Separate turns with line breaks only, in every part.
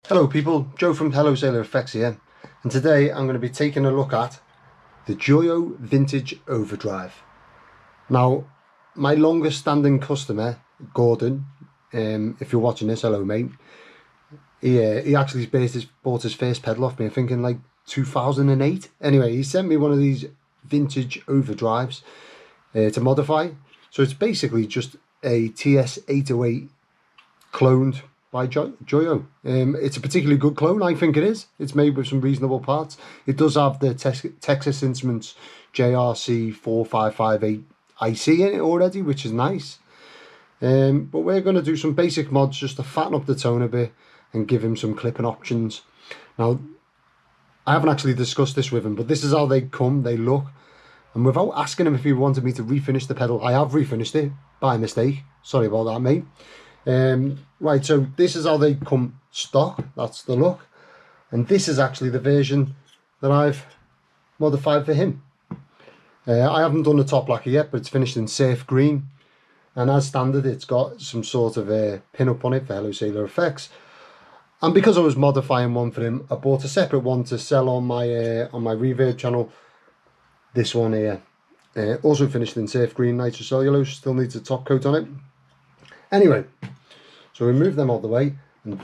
Hello people, Joe from Hello Sailor Effects here, and today I'm going to be taking a look at the Joyo Vintage Overdrive. Now, my longest standing customer, Gordon, if you're watching this, hello mate, he actually bought his first pedal off me, I think in like 2008. Anyway, he sent me one of these vintage overdrives to modify. So it's basically just a TS808 cloned by Joyo. It's a particularly good clone, I think it is. It's made with some reasonable parts. It does have the Texas Instruments JRC 4558 IC in it already, which is nice. But we're going to do some basic mods just to fatten up the tone a bit and give him some clipping options. Now, I haven't actually discussed this with him, but this is how they come, they look. And without asking him if he wanted me to refinish the pedal, I have refinished it by mistake. Sorry about that, mate. Right, so this is how they come stock. That's the look, and this is actually the version that I've modified for him. I haven't done the top lacquer yet, but it's finished in safe green, and as standard it's got some sort of a pin up on it for Hello Sailor Effects. And because I was modifying one for him, I bought a separate one to sell on my Reverb channel. This one here, also finished in safe green nitrocellulose, still needs a top coat on it. Anyway, so we move them out of the way, and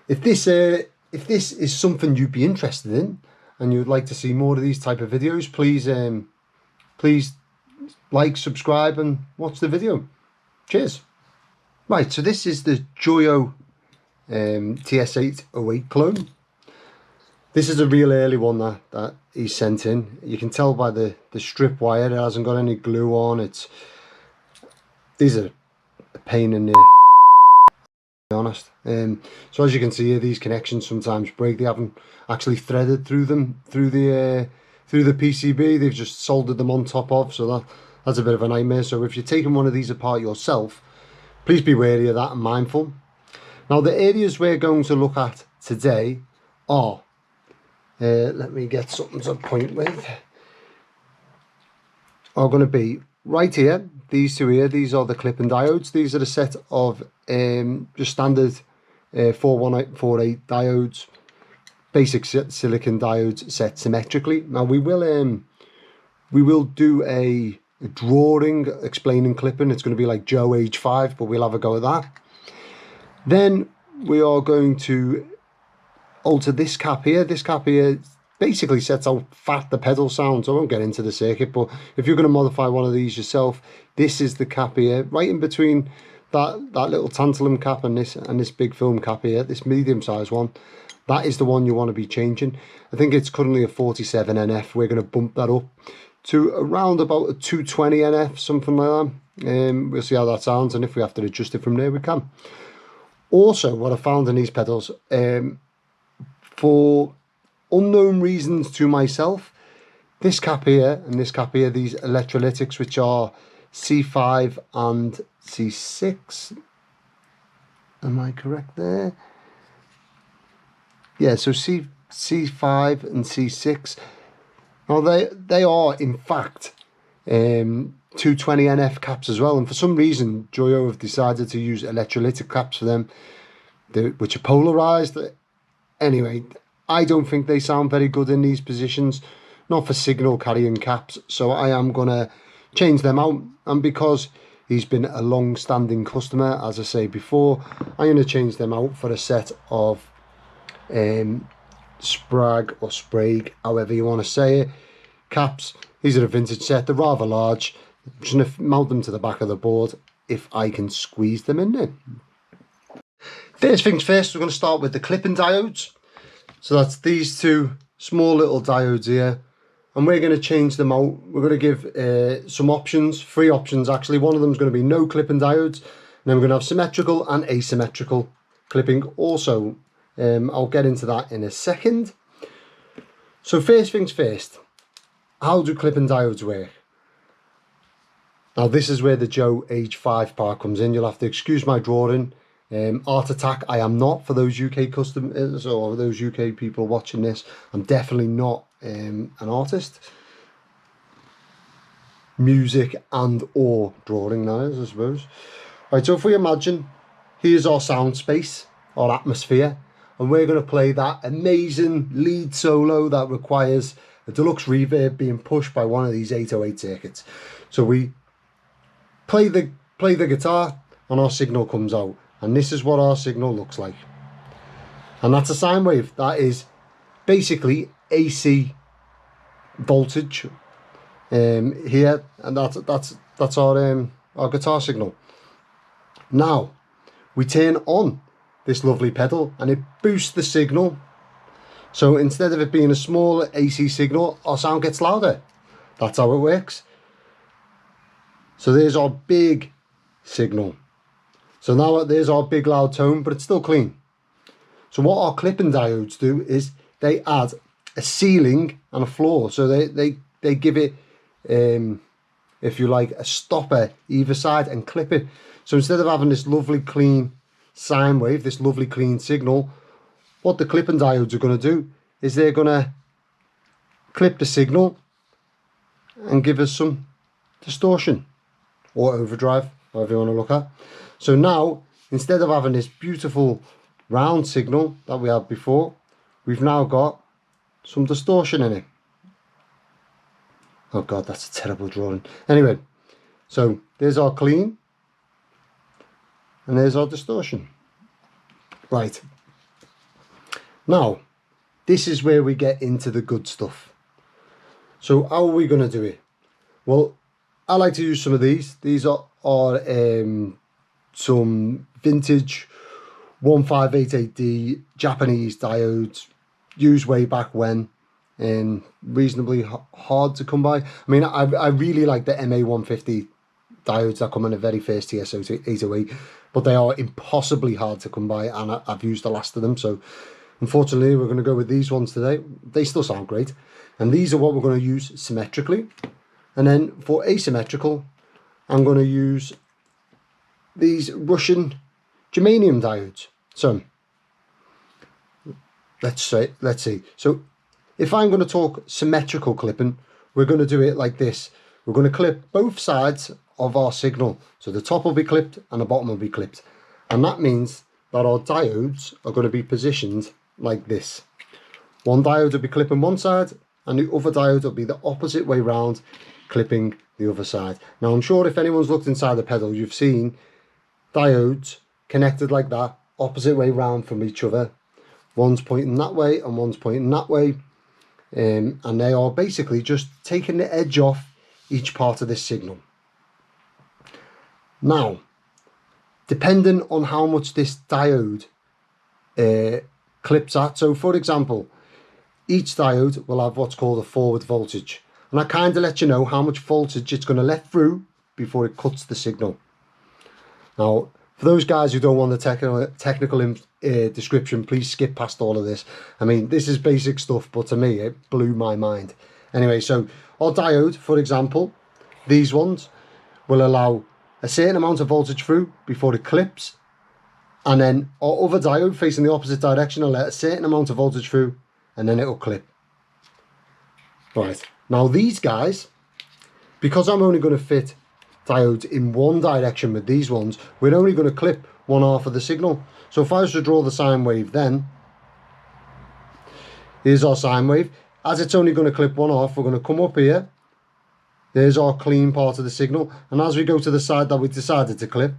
if this is something you'd be interested in and you'd like to see more of these type of videos, please like, subscribe and watch the video. Cheers. Right, so this is the Joyo TS808 clone. This is a real early one that he sent in. You can tell by the strip wire, it hasn't got any glue on. These are a pain in the, to be honest. So as you can see here, these connections sometimes break. They haven't actually threaded through them through the PCB. They've just soldered them on top of, so that's a bit of a nightmare. So if you're taking one of these apart yourself, please be wary of that and mindful. Now, the areas we're going to look at today are, let me get something to point with, are going to be right here. These two here, these are the clipping diodes. These are a set of just standard 4148 diodes, basic silicon diodes set symmetrically. Now we will do a drawing explaining clipping. It's going to be like Joe age 5, but we'll have a go at that. Then we are going to alter this cap here. This cap here basically sets how fat the pedal sounds. I won't get into the circuit, but if you're going to modify one of these yourself, this is the cap here, right in between that little tantalum cap and this big film cap here, this medium size one. That is the one you want to be changing. I think it's currently a 47 NF. We're going to bump that up to around about a 220 NF, something like that. We'll see how that sounds, and if we have to adjust it from there, we can. Also, what I found in these pedals, for unknown reasons to myself, this cap here and this cap here, these electrolytics, which are C5 and C6, am I correct there? Yeah, so C5 and C6, now they are in fact 220 NF caps as well, and for some reason Joyo have decided to use electrolytic caps for them, which are polarized. Anyway, I don't think they sound very good in these positions, not for signal carrying caps, so I am gonna change them out. And because he's been a long-standing customer, as I say before, I'm gonna change them out for a set of Sprague or Sprague, however you want to say it, caps. These are a vintage set, they're rather large. I'm just going to mount them to the back of the board if I can squeeze them in there. First things first, we're going to start with the clipping diodes. So that's these two small little diodes here, and we're going to change them out. We're going to give some options, 3 options actually. One of them is going to be no clipping diodes, and then we're going to have symmetrical and asymmetrical clipping also. I'll get into that in a second. So first things first, how do clipping diodes work? Now this is where the Joe age 5 part comes in. You'll have to excuse my drawing. Art Attack, I am not, for those UK customers or those UK people watching this. I'm definitely not an artist. Music and or drawing, that is, I suppose. Right, so if we imagine, here's our sound space, our atmosphere. and we're going to play that amazing lead solo that requires a deluxe reverb being pushed by one of these 808 circuits. So we play the guitar and our signal comes out, and this is what our signal looks like. And that's a sine wave. That is basically AC voltage here, and that's our guitar signal. Now we turn on this lovely pedal and it boosts the signal. So instead of it being a small AC signal, our sound gets louder. That's how it works. So there's our big signal. So now there's our big loud tone, but it's still clean. So what our clipping diodes do is they add a ceiling and a floor. So they give it, if you like, a stopper either side and clip it. So instead of having this lovely clean sine wave, this lovely clean signal, what the clipping diodes are going to do is they're going to clip the signal and give us some distortion or overdrive, however you want to look at. So now, instead of having this beautiful round signal that we had before, we've now got some distortion in it. Oh god, that's a terrible drawing. Anyway, so there's our clean and there's our distortion. Right, now this is where we get into the good stuff. So how are we going to do it? Well, I like to use some of these. These are some vintage 1588D Japanese diodes, used way back when, and reasonably hard to come by. I mean, I really like the MA150 diodes that come in a very first TS808, but they are impossibly hard to come by, and I've used the last of them. So unfortunately, we're going to go with these ones today. They still sound great, and these are what we're going to use symmetrically. And then for asymmetrical, I'm going to use these Russian germanium diodes. So let's see. So if I'm going to talk symmetrical clipping, we're going to do it like this. We're going to clip both sides of our signal. So the top will be clipped and the bottom will be clipped. And that means that our diodes are going to be positioned like this. One diode will be clipping one side and the other diode will be the opposite way round, clipping the other side. Now I'm sure if anyone's looked inside the pedal, you've seen diodes connected like that, opposite way round from each other. One's pointing that way and one's pointing that way, and they are basically just taking the edge off each part of this signal. Now, depending on how much this diode clips at, so for example, each diode will have what's called a forward voltage, and I kind of let you know how much voltage it's going to let through before it cuts the signal. Now, for those guys who don't want the technical description, please skip past all of this. I mean, this is basic stuff, but to me, it blew my mind. Anyway, so our diode, for example, these ones will allow a certain amount of voltage through before it clips, and then our other diode facing the opposite direction will let a certain amount of voltage through, and then it will clip. Right, now these guys, because I'm only going to fit diodes in one direction with these ones, we're only going to clip one half of the signal. So if I was to draw the sine wave, then here's our sine wave. As it's only going to clip one half, we're going to come up here. There's our clean part of the signal, and as we go to the side that we decided to clip,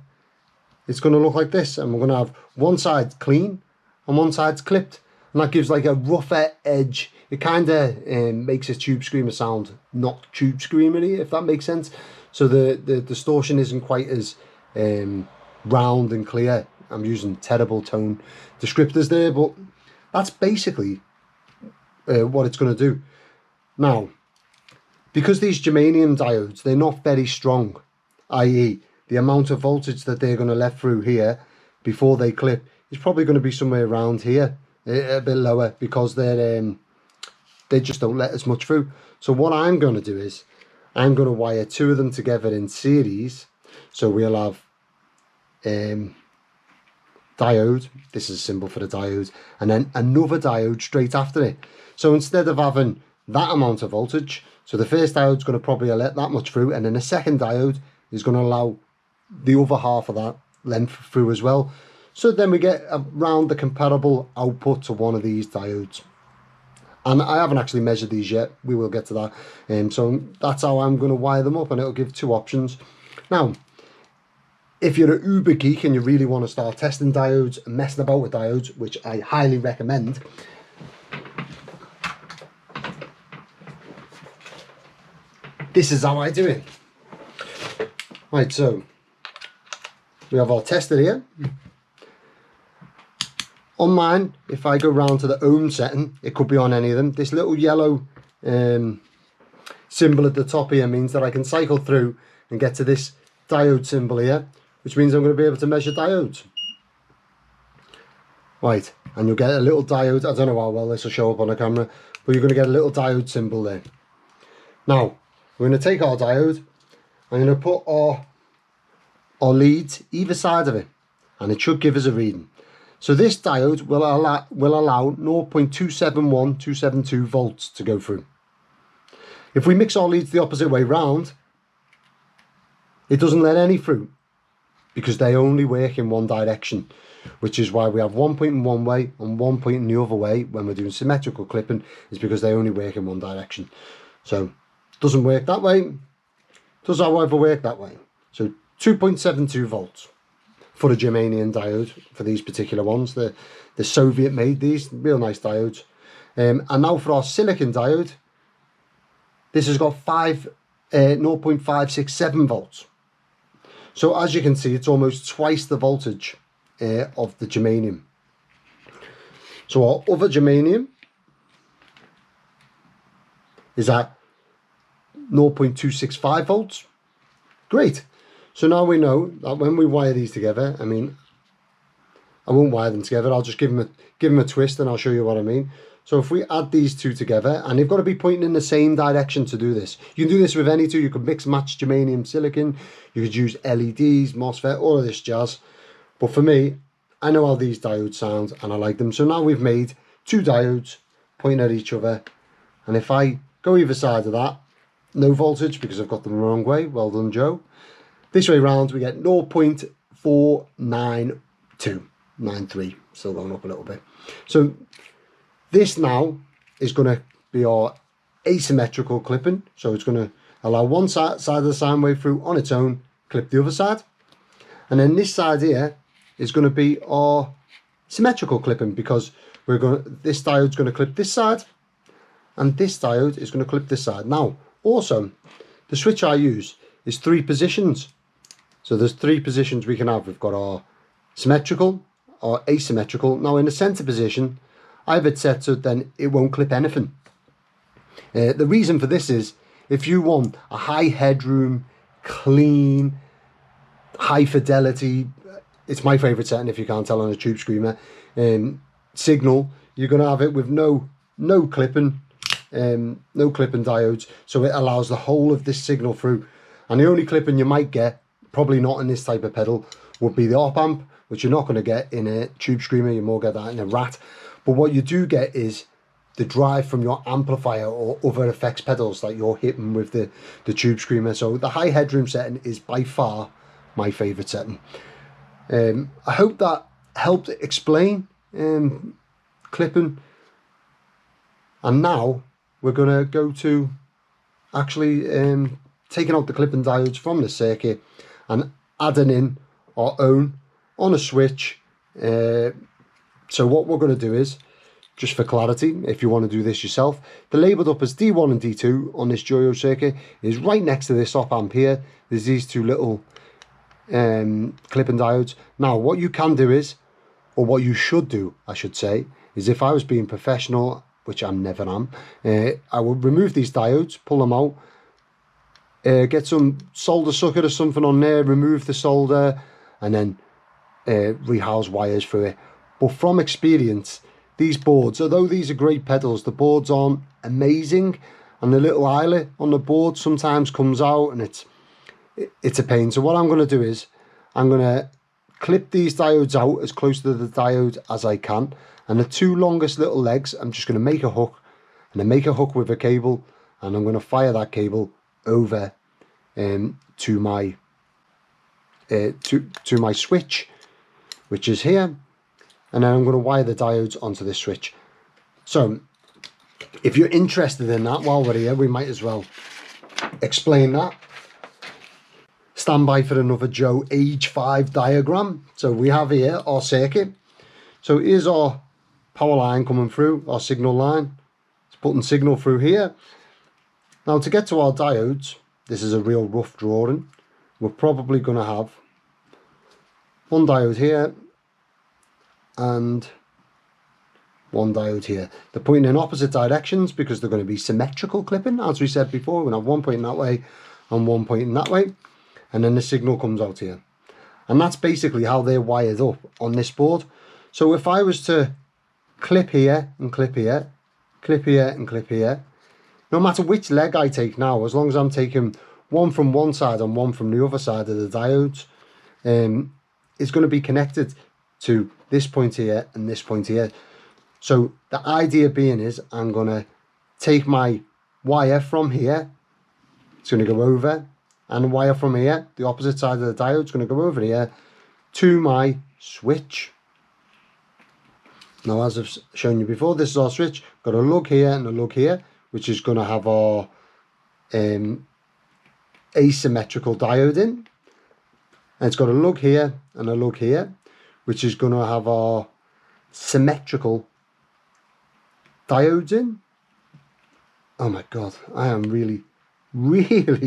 it's going to look like this, and we're going to have one side clean and one side's clipped, and that gives like a rougher edge. It kind of makes a Tubescreamer sound not Tubescreamery, if that makes sense. So the distortion isn't quite as round and clear. I'm using terrible tone descriptors there, but that's basically what it's going to do. Now, because these germanium diodes, they're not very strong, i.e. the amount of voltage that they're going to let through here before they clip is probably going to be somewhere around here, a bit lower, because they just don't let as much through. So what I'm going to do is I'm going to wire two of them together in series. So we'll have diode, this is a symbol for the diode, and then another diode straight after it. So instead of having that amount of voltage, so the first diode's going to probably let that much through, and then the second diode is going to allow the other half of that length through as well. So then we get around the comparable output to one of these diodes. And I haven't actually measured these yet, we will get to that. So that's how I'm going to wire them up, and it'll give two options. Now, if you're an uber geek and you really want to start testing diodes and messing about with diodes, which I highly recommend, this is how I do it. Right, so we have our tester here. On mine, if I go round to the ohm setting, it could be on any of them. This little yellow symbol at the top here means that I can cycle through and get to this diode symbol here, which means I'm going to be able to measure diodes. Right, and you'll get a little diode. I don't know how well this will show up on the camera, but you're going to get a little diode symbol there. Now, we're going to take our diode. I'm going to put our leads either side of it, and it should give us a reading. So this diode will allow 0.271272 volts to go through. If we mix our leads the opposite way round, it doesn't let any through, because they only work in one direction, which is why we have 1 point in one way and 1 point in the other way when we're doing symmetrical clipping, is because they only work in one direction. So it doesn't work that way, does however work that way. So 2.72 volts. For a germanium diode, for these particular ones, the Soviet made these, real nice diodes. And now for our silicon diode, this has got 0.567 volts. So as you can see, it's almost twice the voltage of the germanium. So our other germanium is at 0.265 volts. Great. So now we know that when we wire these together, I mean, I won't wire them together, I'll just give them a twist and I'll show you what I mean. So if we add these two together, and they've got to be pointing in the same direction to do this. You can do this with any two. You could mix match germanium silicon, you could use LEDs, MOSFET, all of this jazz. But for me, I know how these diodes sound and I like them. So now we've made two diodes pointing at each other. And if I go either side of that, no voltage because I've got them the wrong way. Well done, Joe. This way round we get 0.49293, still going up a little bit. So this now is going to be our asymmetrical clipping. So it's going to allow one side of the sine wave through on its own, clip the other side. And then this side here is going to be our symmetrical clipping, because this diode's going to clip this side and this diode is going to clip this side. Now also the switch I use is 3 positions. So there's 3 positions we can have. We've got our symmetrical, our asymmetrical. Now in the center position, I have it set so then it won't clip anything. The reason for this is, if you want a high headroom, clean, high fidelity, it's my favorite setting if you can't tell on a Tubescreamer, signal, you're going to have it with no clipping diodes, so it allows the whole of this signal through. And the only clipping you might get, probably not in this type of pedal, would be the op amp, which you're not going to get in a Tubescreamer. You more get that in a Rat. But what you do get is the drive from your amplifier or other effects pedals that you're hitting with the Tubescreamer. So the high headroom setting is by far my favourite setting. I hope that helped explain clipping. And now we're going to go to actually taking out the clipping diodes from the circuit and adding in our own on a switch. So what we're going to do is, just for clarity, if you want to do this yourself, the labelled up as D1 and D2 on this Joyo circuit is right next to this op amp here. There's these 2 little clipping diodes. Now what you can do is, or what you should do I should say, is if I was being professional, which I never am, I would remove these diodes, pull them out, get some solder socket or something on there, remove the solder, and then rehouse wires through it. But from experience, these boards, although these are great pedals, the boards aren't amazing, and the little eyelet on the board sometimes comes out and it's a pain. So what I'm going to do is I'm going to clip these diodes out as close to the diode as I can, and the 2 longest little legs I'm just going to make a hook, and then make a hook with a cable, and I'm going to fire that cable over to my switch, which is here, and then I'm going to wire the diodes onto this switch. So if you're interested in that, while we're here, we might as well explain that. Stand by for another Joe age 5 diagram. So we have here our circuit. So here's our power line coming through, our signal line. It's putting signal through here. Now to get to our diodes, this is a real rough drawing. We're probably going to have one diode here and one diode here. They're pointing in opposite directions because they're going to be symmetrical clipping. As we said before, we're going to have one pointing that way and one pointing that way, and then the signal comes out here. And that's basically how they're wired up on this board. So if I was to clip here and clip here, clip here and clip here, no matter which leg I take now, as long as I'm taking one from one side and one from the other side of the diodes, it's going to be connected to this point here and this point here. So the idea being is I'm going to take my wire from here, it's going to go over, and the wire from here, the opposite side of the diode, is going to go over here to my switch. Now, as I've shown you before, this is our switch. Got a lug here and a lug here, which is going to have our asymmetrical diode in. And it's got a lug here and a lug here, which is going to have our symmetrical diodes in. Oh my god, I am really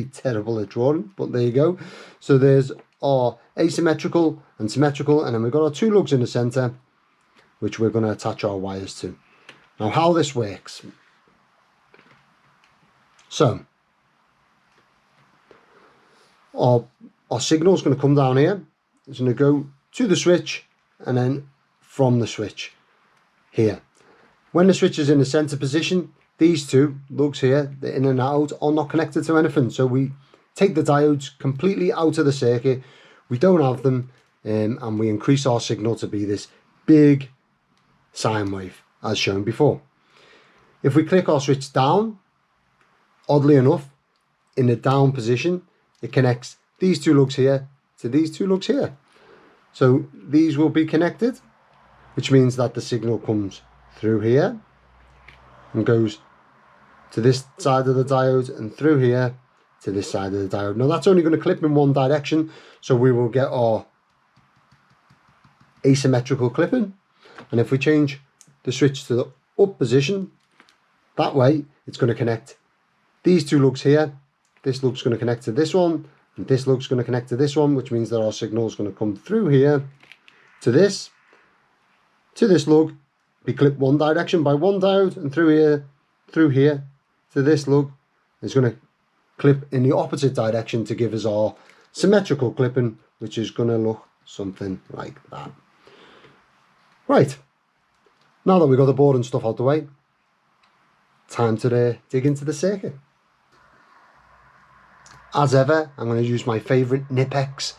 terrible at drawing, but there you go. So there's our asymmetrical and symmetrical, and then we've got our two lugs in the center, which we're going to attach our wires to. Now how this works. So our signal is going to come down here. It's going to go to the switch and then from the switch here. When the switch is in the center position, these two lugs here, the in and out, are not connected to anything. So we take the diodes completely out of the circuit. We don't have them, and we increase our signal to be this big sine wave, as shown before. If we click our switch down, oddly enough, in the down position, it connects these two lugs here to these two lugs here. So these will be connected, which means that the signal comes through here and goes to this side of the diode and through here to this side of the diode. Now that's only going to clip in one direction, so we will get our asymmetrical clipping. And if we change the switch to the up position, that way it's going to connect these two lugs here. This lug's going to connect to this one, and this lug's going to connect to this one, which means that our signal is going to come through here to this lug, be clipped one direction by one diode, and through here to this lug. It's going to clip in the opposite direction to give us our symmetrical clipping, which is going to look something like that. Right, now that we've got the board and stuff out the way, time to dig into the circuit. As ever, I'm going to use my favourite Nipex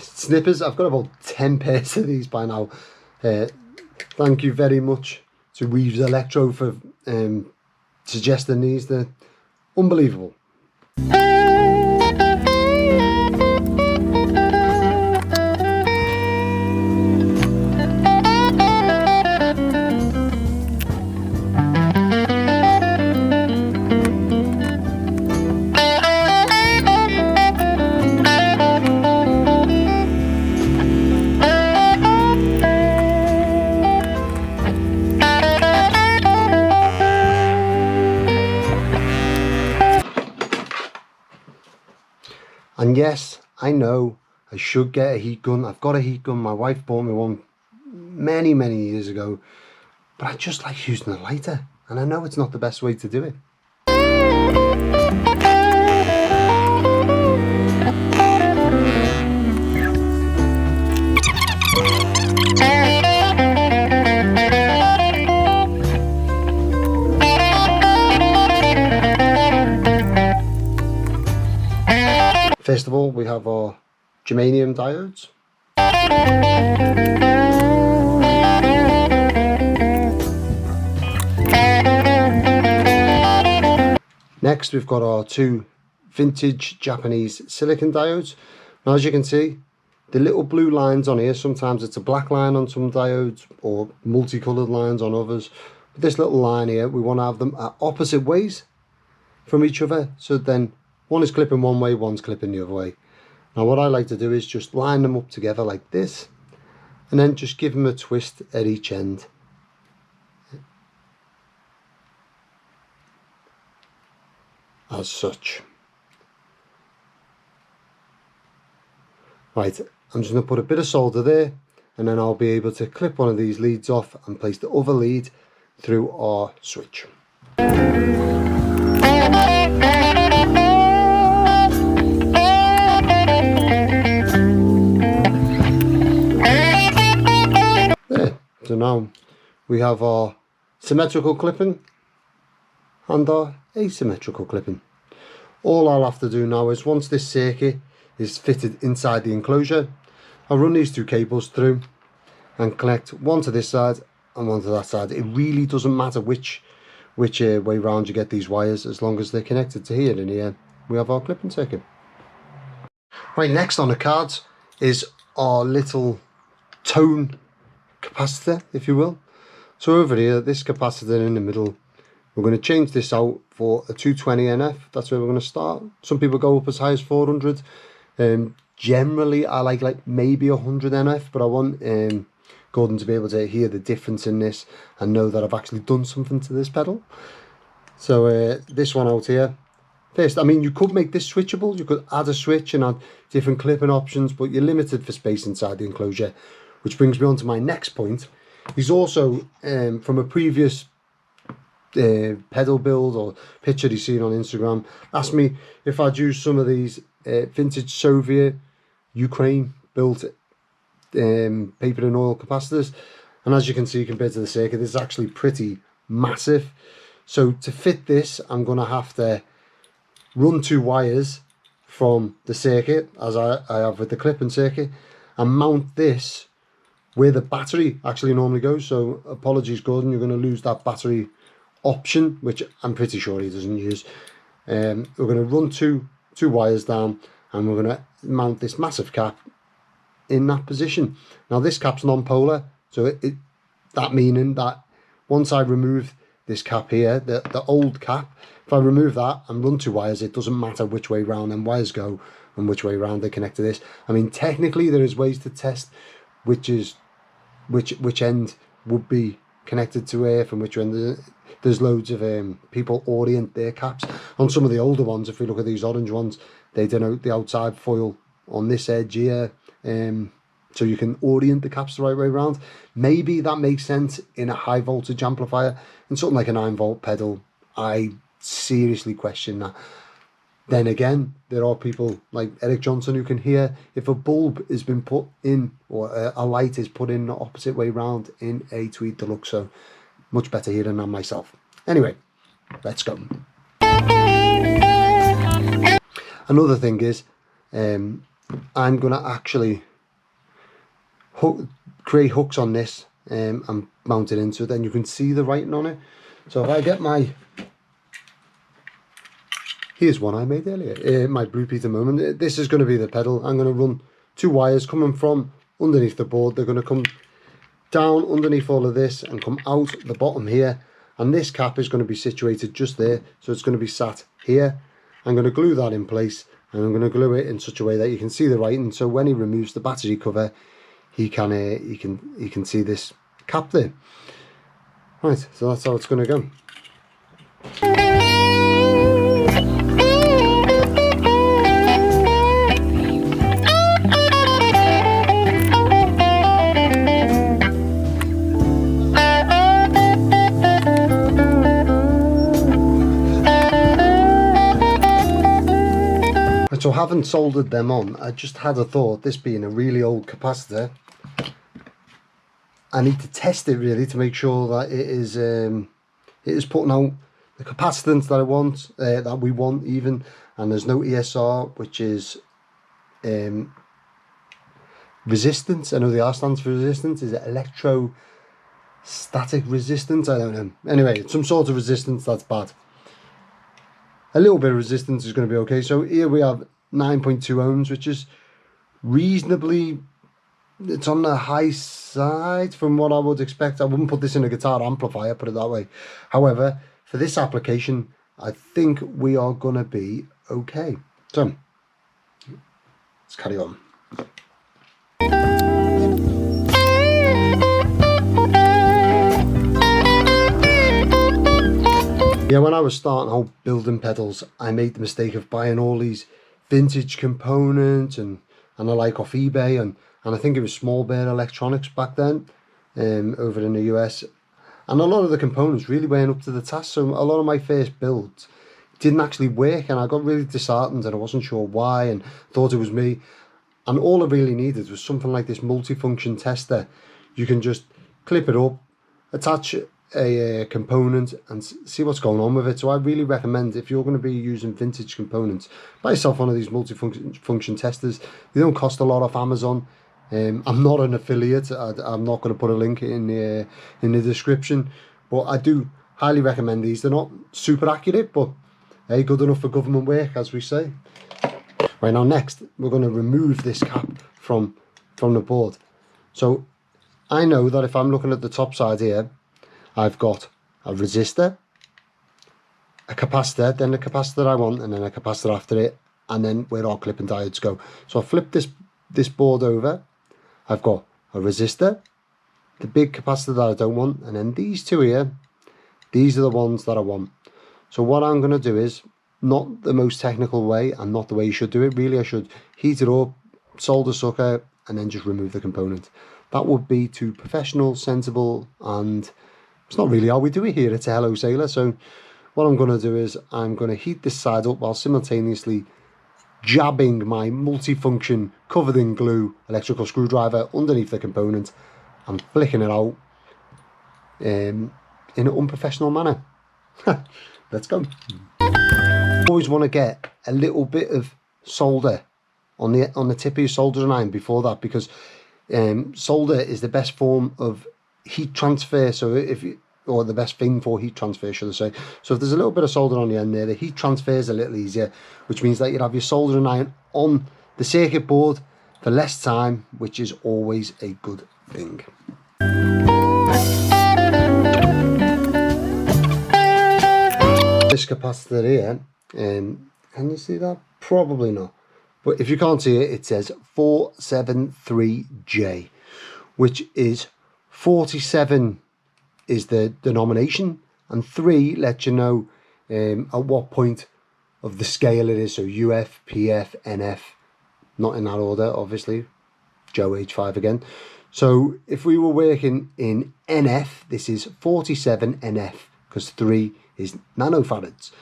snippers. I've got about 10 pairs of these by now. Thank you very much to Reeves Electro for suggesting these. They're unbelievable. And yes, I know I should get a heat gun. I've got a heat gun. My wife bought me one many years ago. But I just like using a lighter. And I know it's not the best way to do it. First of all, we have our germanium diodes. Next, we've got our two vintage Japanese silicon diodes. Now, as you can see, the little blue lines on here, sometimes it's a black line on some diodes or multicolored lines on others. But this little line here, we want to have them at opposite ways from each other, so then one is clipping one way, one's clipping the other way. Now what I like to do is just line them up together like this, and then just give them a twist at each end. As such. Right, I'm just going to put a bit of solder there, and then I'll be able to clip one of these leads off and place the other lead through our switch. There, so now we have our symmetrical clipping and our asymmetrical clipping. All I'll have to do now is, once this circuit is fitted inside the enclosure, I'll run these two cables through and connect one to this side and one to that side. It really doesn't matter which way round you get these wires, as long as they're connected to here, and here we have our clipping circuit. Right, next on the cards is our little tone capacitor, if you will. So over here, this capacitor in the middle, we're going to change this out for a 220 NF. That's where we're going to start. Some people go up as high as 400. Generally I like maybe 100 NF, but I want Gordon to be able to hear the difference in this and know that I've actually done something to this pedal. So this one out here, first, I mean, you could make this switchable. You could add a switch and add different clipping options, but you're limited for space inside the enclosure, which brings me on to my next point. He's also, from a previous pedal build or picture he's seen on Instagram, asked me if I'd use some of these vintage Soviet Ukraine built paper and oil capacitors, and as you can see, compared to the circuit, this is actually pretty massive. So to fit this, I'm going to have to run two wires from the circuit, as I have with the clipping circuit, and mount this where the battery actually normally goes. So apologies Gordon, you're going to lose that battery option, which I'm pretty sure he doesn't use. We're going to run two wires down, and we're going to mount this massive cap in that position. Now this cap's non-polar, so that meaning that once I remove this cap here, the old cap, if I remove that and run two wires, it doesn't matter which way round them wires go and which way round they connect to this. I mean, technically there is ways to test which end would be connected to earth and which end. There's loads of people orient their caps on some of the older ones. If we look at these orange ones, they denote the outside foil on this edge here, so you can orient the caps the right way around. Maybe that makes sense in a high voltage amplifier. In something like a 9-volt pedal, I seriously question that. Then again, there are people like Eric Johnson who can hear if a bulb has been put in, or a light is put in the opposite way round in a Tweed Deluxe. So much better hearing than myself. Anyway, let's go. Another thing is, I'm going to actually create hooks on this and mount it into it, then you can see the writing on it. So if I get here's one I made earlier, my Blue Peter moment. This is going to be the pedal. I'm going to run two wires coming from underneath the board. They're going to come down underneath all of this and come out the bottom here, and this cap is going to be situated just there, so it's going to be sat here. I'm going to glue that in place, and I'm going to glue it in such a way that you can see the writing, so when he removes the battery cover, he can see this cap there. Right, so that's how it's going to go. So having soldered them on, I just had a thought, this being a really old capacitor, I need to test it really to make sure that it is putting out the capacitance that I want, that we want even, and there's no ESR, which is resistance. I know the R stands for resistance. Is it electrostatic resistance? I don't know. Anyway, some sort of resistance that's bad. A little bit of resistance is going to be okay. So here we have 9.2 ohms, which is reasonably, it's on the high side from what I would expect. I wouldn't put this in a guitar amplifier, put it that way. However, for this application, I think we are going to be okay. So, let's carry on. Yeah, when I was starting out building pedals, I made the mistake of buying all these vintage components and I like off eBay, and I think it was Small Bear Electronics back then, over in the US. And a lot of the components really weren't up to the task, so a lot of my first builds didn't actually work, and I got really disheartened and I wasn't sure why and thought it was me. And all I really needed was something like this multifunction tester. You can just clip it up, attach a component and see what's going on with it. So I really recommend, if you're going to be using vintage components, buy yourself one of these multifunction testers. They don't cost a lot off Amazon. I'm not an affiliate. I'm not going to put a link in the description, but I do highly recommend these. They're not super accurate, but hey, good enough for government work, as we say. Right, now next we're going to remove this cap from the board. So I know that if I'm looking at the top side here, I've got a resistor, a capacitor, then the capacitor I want, and then a capacitor after it, and then where our clip and diodes go. So I flip this board over. I've got a resistor, the big capacitor that I don't want, and then these two here, these are the ones that I want. So what I'm going to do is, not the most technical way and not the way you should do it. Really, I should heat it up, solder sucker, and then just remove the component. That would be too professional, sensible, and it's not really how we do it here at Hello Sailor. So what I'm going to do is I'm going to heat this side up while simultaneously jabbing my multifunction covered in glue electrical screwdriver underneath the component and flicking it out in an unprofessional manner. Let's go. Always want to get a little bit of solder on the tip of your soldering iron before that, because solder is the best form of heat transfer. So or the best thing for heat transfer, should I say. So if there's a little bit of solder on the end there, the heat transfer is a little easier, which means that you'd have your soldering iron on the circuit board for less time, which is always a good thing. This capacitor here, can you see that? Probably not. But if you can't see it, it says 473J, which is 47 is the denomination, and 3 lets you know at what point of the scale it is. So UF, PF, NF, not in that order, obviously. Joe H5 again. So if we were working in NF, this is 47 NF, because 3 is nanofarads.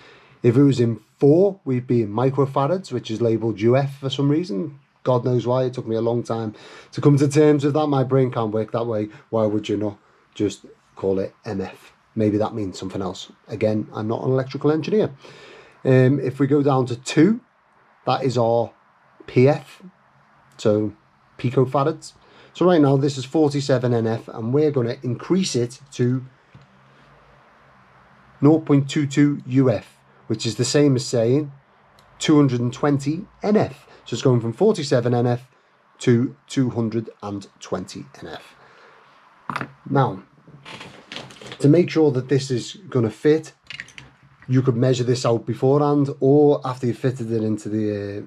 If it was in 4, we'd be in microfarads, which is labeled UF for some reason. God knows why. It took me a long time to come to terms with that. My brain can't work that way. Why would you not just call it MF? Maybe that means something else. Again, I'm not an electrical engineer. If we go down to 2, that is our PF, so picofarads. So right now this is 47 NF, and we're going to increase it to 0.22 UF, which is the same as saying 220 NF. So it's going from 47 NF to 220 NF. Now, to make sure that this is going to fit, you could measure this out beforehand or after you fitted it into the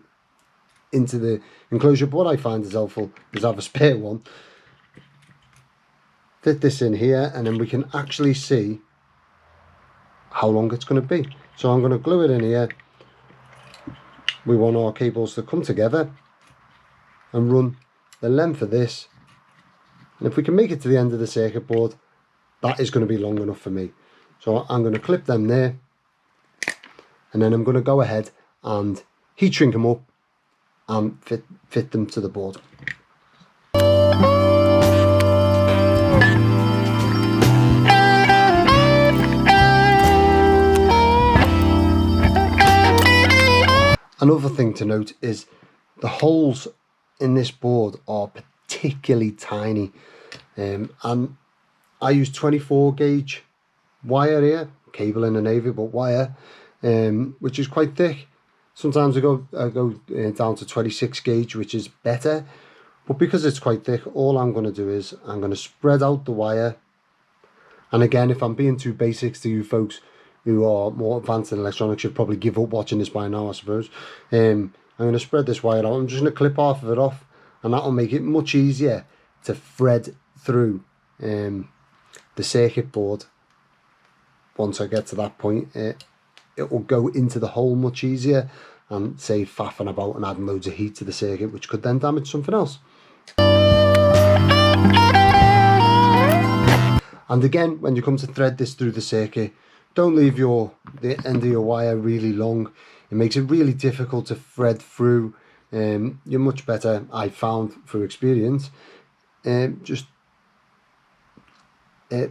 enclosure. But what I find is helpful is I have a spare one. Fit this in here, and then we can actually see how long it's going to be. So I'm going to glue it in here. We want our cables to come together and run the length of this, and if we can make it to the end of the circuit board, that is going to be long enough for me. So I'm going to clip them there, and then I'm going to go ahead and heat shrink them up and fit them to the board. Another thing to note is the holes in this board are particularly tiny, and I use 24 gauge wire here, cable in the navy, but wire, which is quite thick. Sometimes I go down to 26 gauge, which is better, but because it's quite thick, all I'm going to do is I'm going to spread out the wire. And again, if I'm being too basic to you folks who are more advanced in electronics, should probably give up watching this by now, I suppose. I'm going to spread this wire out. I'm just going to clip half of it off, and that will make it much easier to thread through the circuit board. Once I get to that point, it will go into the hole much easier and save faffing about and adding loads of heat to the circuit, which could then damage something else. And again, when you come to thread this through the circuit, don't leave the end of your wire really long. It makes it really difficult to thread through. You're much better, I found through experience, just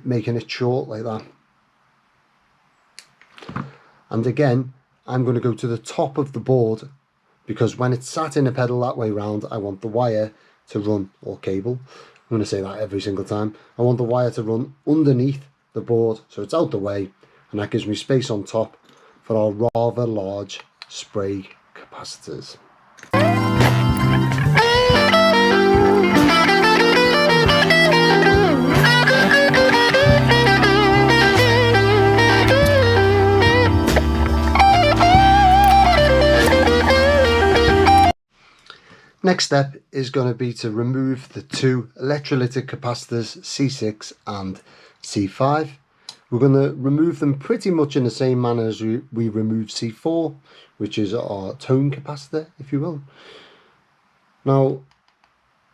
making it short like that. And again, I'm going to go to the top of the board, because when it's sat in a pedal that way round, I want the wire to run, or cable, I'm going to say that every single time, I want the wire to run underneath the board so it's out the way, and that gives me space on top for our rather large spray capacitors. Next step is going to be to remove the two electrolytic capacitors C6 and C5. We're going to remove them pretty much in the same manner as we remove C4, which is our tone capacitor, if you will. Now,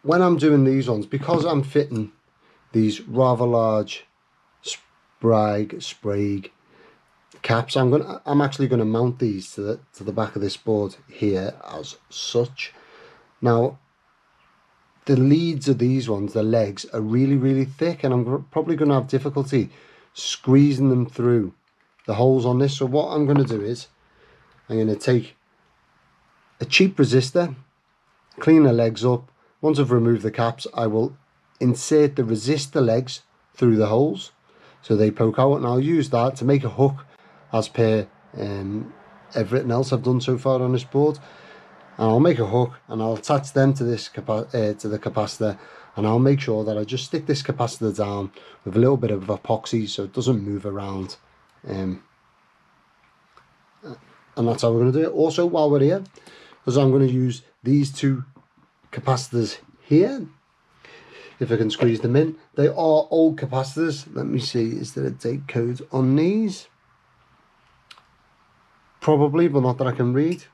when I'm doing these ones, because I'm fitting these rather large Sprague caps, I'm actually going to mount these to the back of this board here as such. Now, the leads of these ones, the legs, are really thick, and I'm probably going to have difficulty squeezing them through the holes on this. So what I'm going to do is I'm going to take a cheap resistor, clean the legs up. Once I've removed the caps, I will insert the resistor legs through the holes so they poke out, and I'll use that to make a hook as per everything else I've done so far on this board. And I'll make a hook and I'll attach them to this to the capacitor, and I'll make sure that I just stick this capacitor down with a little bit of epoxy so it doesn't move around, and that's how we're going to do it. Also, while we're here, because I'm going to use these two capacitors here, if I can squeeze them in. They are old capacitors. Let me see, is there a date code on these? Probably, but not that I can read.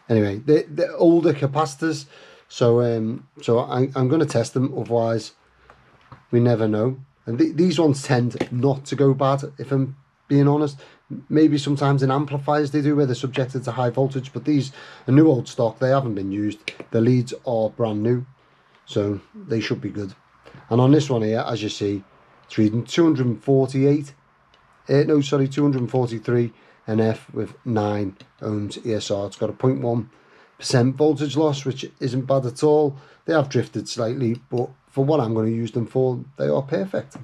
Anyway, they're older capacitors, so I'm going to test them, otherwise we never know. And these ones tend not to go bad, if I'm being honest. Maybe sometimes in amplifiers they do, where they're subjected to high voltage, but these are new old stock, they haven't been used. The leads are brand new, so they should be good. And on this one here, as you see, it's reading 243 NF with 9 ohms ESR. It's got a 0.1% voltage loss, which isn't bad at all. They have drifted slightly, but for what I'm going to use them for, they are perfect.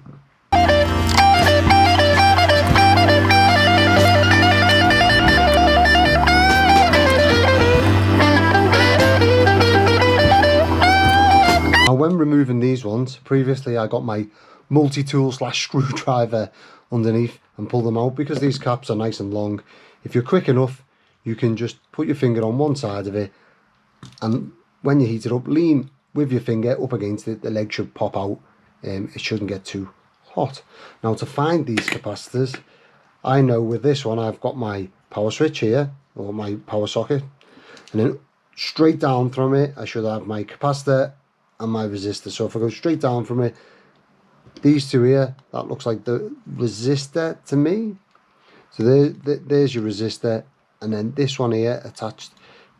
Now, when removing these ones, previously I got my multi-tool / screwdriver underneath and pull them out, because these caps are nice and long. If you're quick enough, you can just put your finger on one side of it, and when you heat it up, lean with your finger up against it. The leg should pop out. It shouldn't get too hot. Now, to find these capacitors, I know with this one I've got my power switch here, or my power socket, and then straight down from it I should have my capacitor and my resistor. So if I go straight down from it, these two here, that looks like the resistor to me. So there's your resistor, and then this one here attached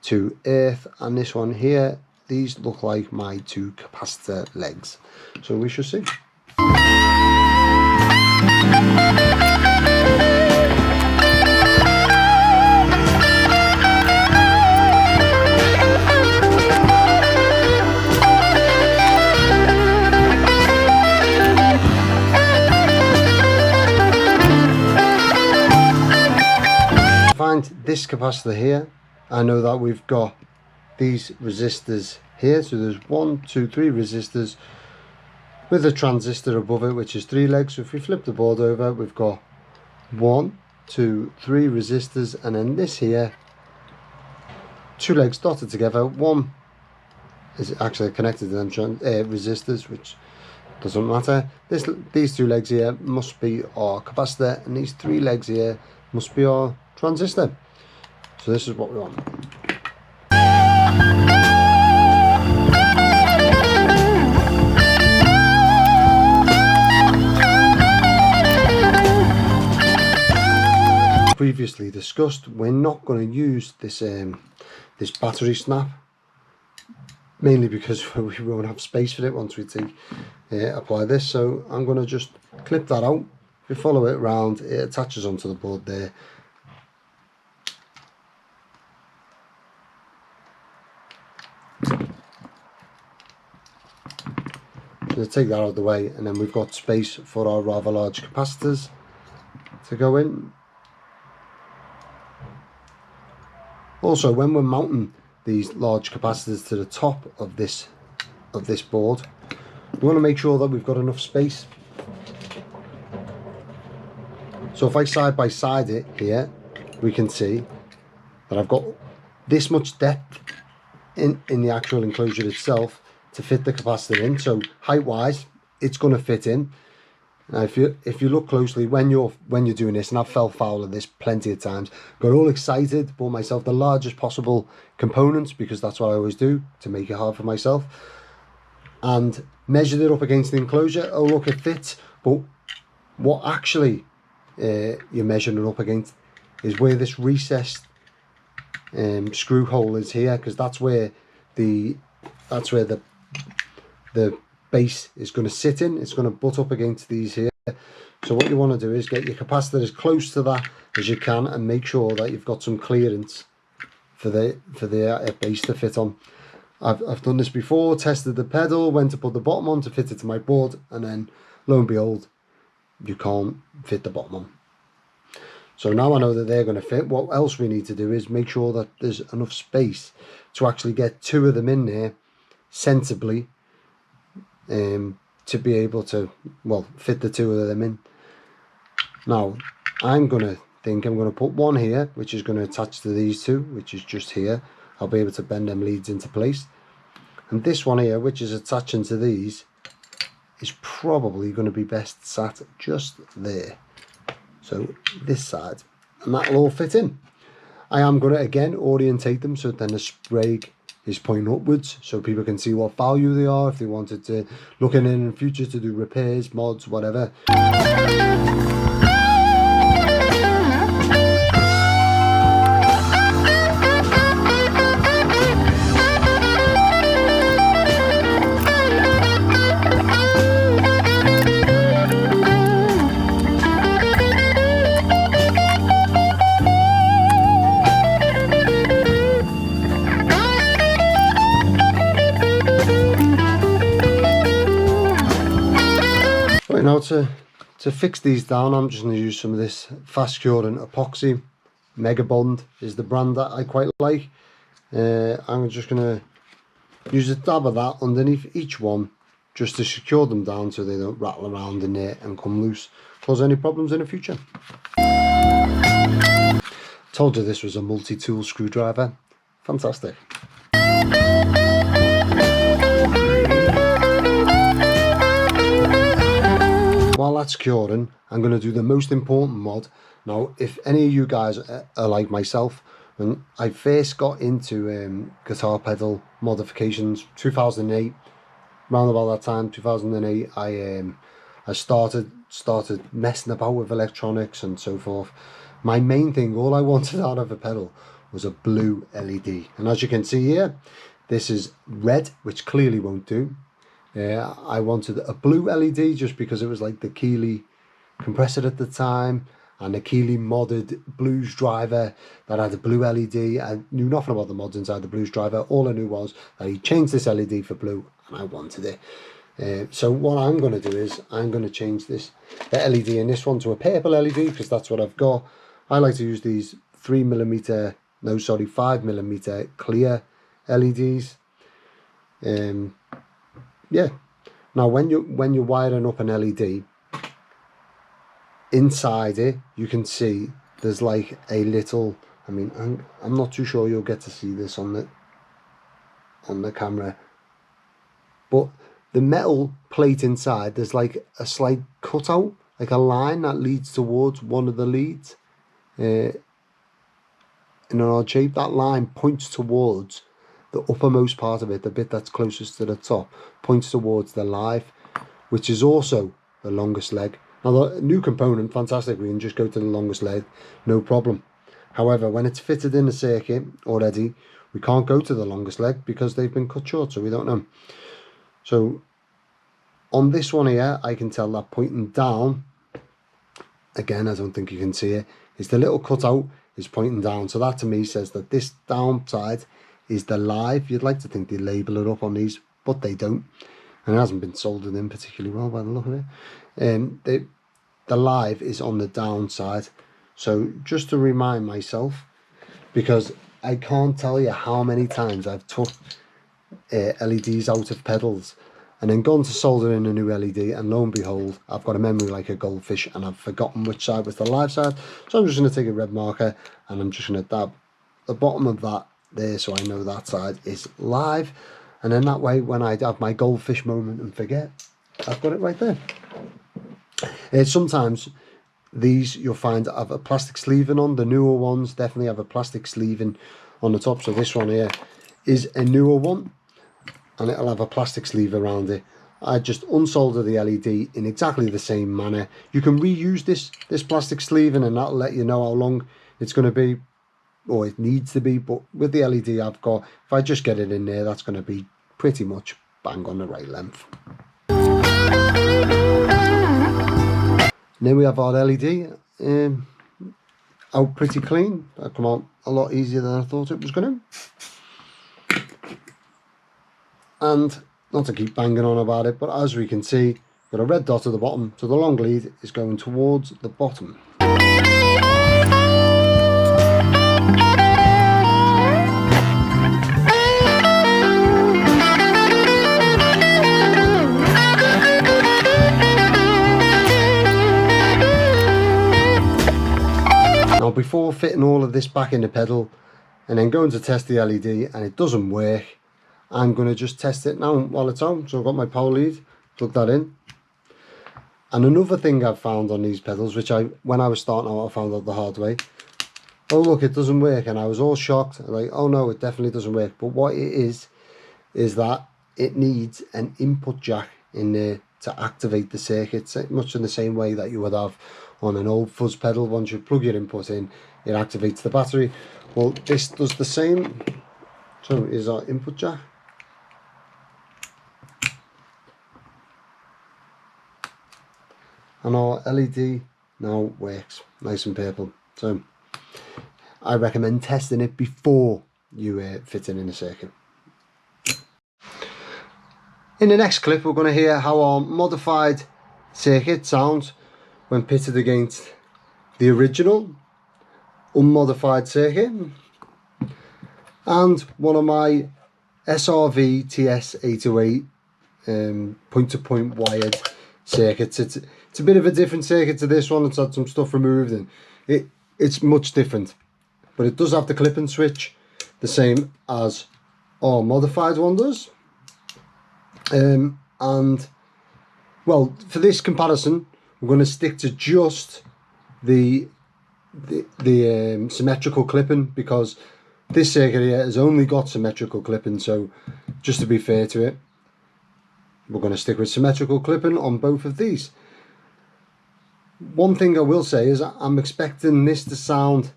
to earth, and this one here, these look like my two capacitor legs. So we shall see. behind this capacitor here, I know that we've got these resistors here. So there's 1, 2, 3 resistors with a transistor above it, which is 3 legs. So if we flip the board over, we've got 1, 2, 3 resistors, and then this here, 2 legs dotted together. One is actually connected to them resistors, which doesn't matter. These 2 legs here must be our capacitor, and these 3 legs here must be our transistor. So this is what we want. Previously discussed, we're not going to use this this battery snap, mainly because we won't have space for it once we apply this. So I'm going to just clip that out. If you follow it around, it attaches onto the board there. So take that out of the way, and then we've got space for our rather large capacitors to go in. Also, when we're mounting these large capacitors to the top of this board, we want to make sure that we've got enough space. So if I side by side it here, we can see that I've got this much depth in the actual enclosure itself to fit the capacitor in. So height wise, it's going to fit in. Now if you look closely when you're doing this, and I've fell foul of this plenty of times, got all excited, bought myself the largest possible components, because that's what I always do to make it hard for myself, and measured it up against the enclosure. Oh look, it fits. But what actually you're measuring it up against is where this recessed screw hole is here, because that's where the base is going to sit in. It's going to butt up against these here. So what you want to do is get your capacitor as close to that as you can, and make sure that you've got some clearance for the base to fit on. I've done this before, tested the pedal, went to put the bottom on to fit it to my board, and then lo and behold, you can't fit the bottom on. So now I know that they're going to fit. What else we need to do is make sure that there's enough space to actually get 2 of them in there sensibly, to be able to, well, fit the 2 of them in. Now I'm going to put one here, which is going to attach to these 2, which is just here. I'll be able to bend them leads into place, and this one here, which is attaching to these, is probably going to be best sat just there. So this side, and that'll all fit in. I am going to again orientate them so then the spray is pointing upwards, so people can see what value they are if they wanted to look in the future to do repairs, mods, whatever. Now to fix these down, I'm just going to use some of this fast curing epoxy. Mega Bond is the brand that I quite like. I'm just going to use a dab of that underneath each one, just to secure them down so they don't rattle around in there and come loose, cause any problems in the future. Told you this was a multi-tool screwdriver. Fantastic. While that's curing, I'm going to do the most important mod. Now, if any of you guys are like myself, when I first got into guitar pedal modifications, 2008, around about that time, 2008, I started messing about with electronics and so forth. My main thing, all I wanted out of a pedal was a blue LED, and as you can see here, this is red, which clearly won't do. I wanted a blue LED just because it was like the Keeley compressor at the time, and the Keeley modded blues driver that had a blue LED. I knew nothing about the mods inside the blues driver. All I knew was that he changed this LED for blue, and I wanted it. So what I'm going to do is I'm going to change the LED in this one to a purple LED, because that's what I've got. I like to use these 5mm clear LEDs. Yeah. Now when you're wiring up an LED, inside it you can see there's like a little, I mean, I'm not too sure you'll get to see this on the camera, but the metal plate inside, there's like a slight cutout, like a line that leads towards one of the leads in an odd shape. That line points towards the uppermost part of it, the bit that's closest to the top, points towards the live, which is also the longest leg. Now the new component, fantastic, we can just go to the longest leg, no problem. However, when it's fitted in the circuit already, we can't go to the longest leg because they've been cut short, so we don't know. So on this one here, I can tell that pointing down, again, I don't think you can see it, is the little cutout is pointing down. So that to me says that this down side is the live. You'd like to think they label it up on these, but they don't. And it hasn't been soldered in particularly well by the look of it. The live is on the down side. So just to remind myself, because I can't tell you how many times I've took LEDs out of pedals and then gone to solder in a new LED, and lo and behold, I've got a memory like a goldfish and I've forgotten which side was the live side. So I'm just going to take a red marker and I'm just going to dab the bottom of that there so I know that side is live, and then that way when I have my goldfish moment and forget, I've got it right there. Sometimes these you'll find have a plastic sleeving on. The newer ones definitely have a plastic sleeving on the top. So this one here is a newer one and it'll have a plastic sleeve around it. I just unsolder the LED in exactly the same manner. You can reuse this plastic sleeving and that'll let you know how long it's going to be, or it needs to be. But with the LED I've got, if I just get it in there, that's going to be pretty much bang on the right length. And then we have our LED out pretty clean. That come out a lot easier than I thought it was going to. And not to keep banging on about it, but as we can see, got a red dot at the bottom, so the long lead is going towards the bottom. Now before fitting all of this back in the pedal and then going to test the LED and it doesn't work, I'm going to just test it now while it's on. So I've got my power lead, plug that in. And another thing I've found on these pedals, which when I was starting out, I found out the hard way. Oh look, it doesn't work, and I was all shocked. Like, oh no, it definitely doesn't work. But what it is that it needs an input jack in there to activate the circuit, much in the same way that you would have on an old fuzz pedal. Once you plug your input in, it activates the battery. Well, this does the same. So is our input jack. And our LED now works nice and purple. So I recommend testing it before you fit it in a circuit. In the next clip we're going to hear how our modified circuit sounds when pitted against the original unmodified circuit and one of my SRV TS808 point-to-point wired circuits. It's a bit of a different circuit to this one. It's had some stuff removed and it's much different, but it does have the clip and switch the same as our modified one does. And well, for this comparison we're going to stick to just the symmetrical clipping, because this circuit here has only got symmetrical clipping. So just to be fair to it, we're going to stick with symmetrical clipping on both of these. One thing I will say is I'm expecting this to sound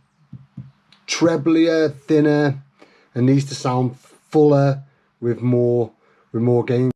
treblier, thinner, and these to sound fuller with more gain.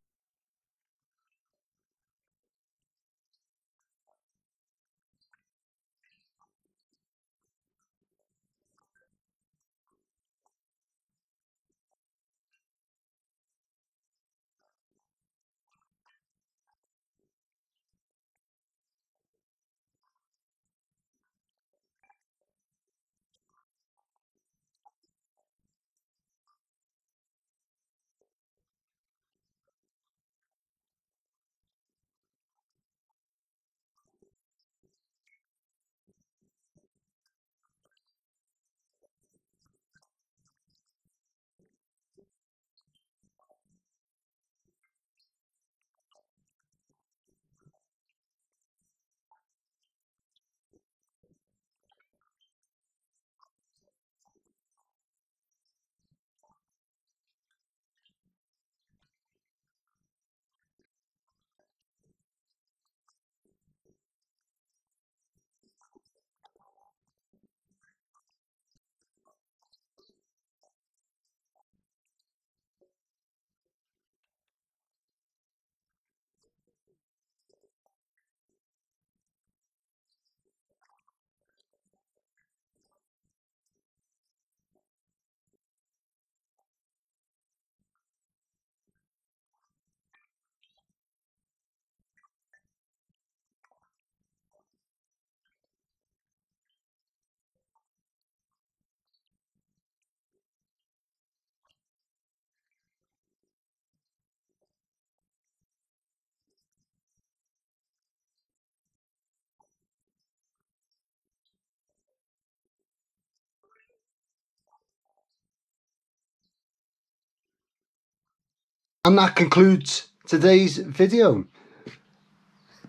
And that concludes today's video.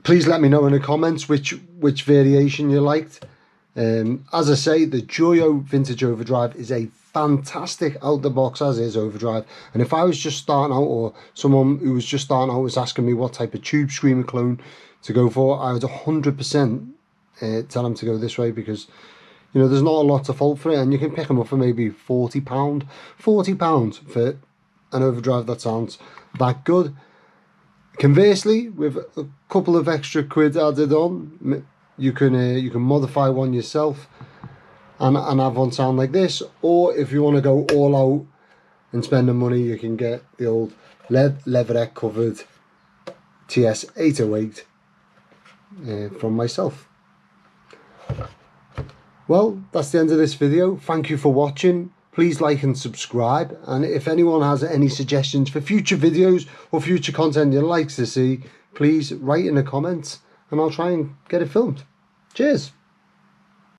Please let me know in the comments which variation you liked. As I say, the Joyo Vintage Overdrive is a fantastic out the box as is overdrive, and if I was just starting out, or someone who was just starting out was asking me what type of Tubescreamer clone to go for, I would 100% tell them to go this way, because you know there's not a lot to fault for it, and you can pick them up for maybe £40 for an overdrive that sounds that good. Conversely, with a couple of extra quid added on, you can modify one yourself and have one sound like this. Or if you want to go all out and spend the money, you can get the old leatherette covered TS808 from myself. Well, that's the end of this video. Thank you for watching. Please like and subscribe, and if anyone has any suggestions for future videos or future content you'd like to see, please write in the comments and I'll try and get it filmed. Cheers.